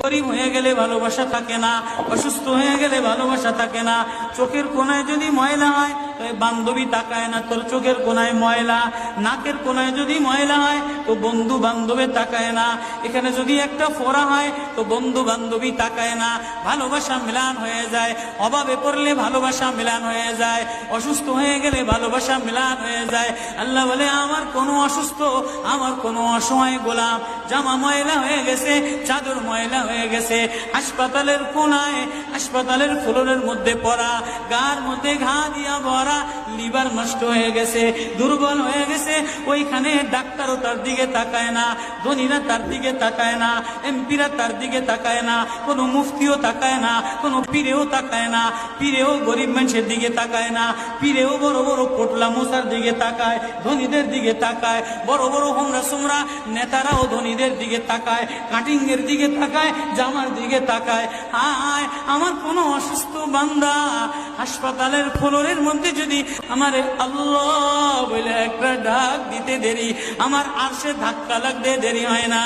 গরিব হয়ে গেলে ভালোবাসা থাকে না, অসুস্থ হয়ে গেলে ভালোবাসা থাকে না। চোখের কোনায় যদি ময়লা হয় তো বান্ধবী তাকায় না, তোর চোখের কোনায় ময়লা। নাকের কোনায় যদি ময়লা হয় তো বন্ধু বান্ধবে তাকায় না। এখানে যদি একটা ফোড়া হয় তো বন্ধু বান্ধবী তাকায় না। ভালোবাসা মিলান হয়ে যায়, অভাবে পড়লে ভালোবাসা মিলান হয়ে যায়, অসুস্থ হয়ে গেলে ভালোবাসা মিলান হয়ে যায়। আল্লাহ বলে, আমার কোনো অসুস্থ, আমার কোনো অসহায় গোলাম জামা ময়লা হয়ে গেছে, চাদর ময়লা হয়ে গেছে, হাসপাতালের কোনায়, হাসপাতালের ফ্লোরের মধ্যে পড়া, গার মধ্যে ঘা দিয়া ভরা, লিভার নষ্ট হয়ে গেছে, দুর্বল হয়ে গেছে, ওইখানে ডাক্তারও তার দিকে তাকায় না, ধনীরা তার দিকে তাকায় না, এমপিরা তার দিকে তাকায় না, কোনো মুফতিও তাকায় না, কোনো পীরেও তাকায় না। পীরেও গরিব মানুষের দিকে তাকায় না, পীরেও বড় বড় পোটলা মোসার দিকে তাকায়, ধনীদের দিকে তাকায়। বড় বড় হোমরা সোমরা নেতারাও ধনীদের দিকে তাকায়, কাটিং এর দিকে তাকায়, জামার দিকে তাকায়। হায়, আমার কোনো অসুস্থ বান্দা হাসপাতালের ফ্লোরের মধ্যে যদি আমার আল্লাহ বলে একটা ডাক দিতে দেরি, আমার আরশে ধাক্কা লাগতে দেরি হয় না।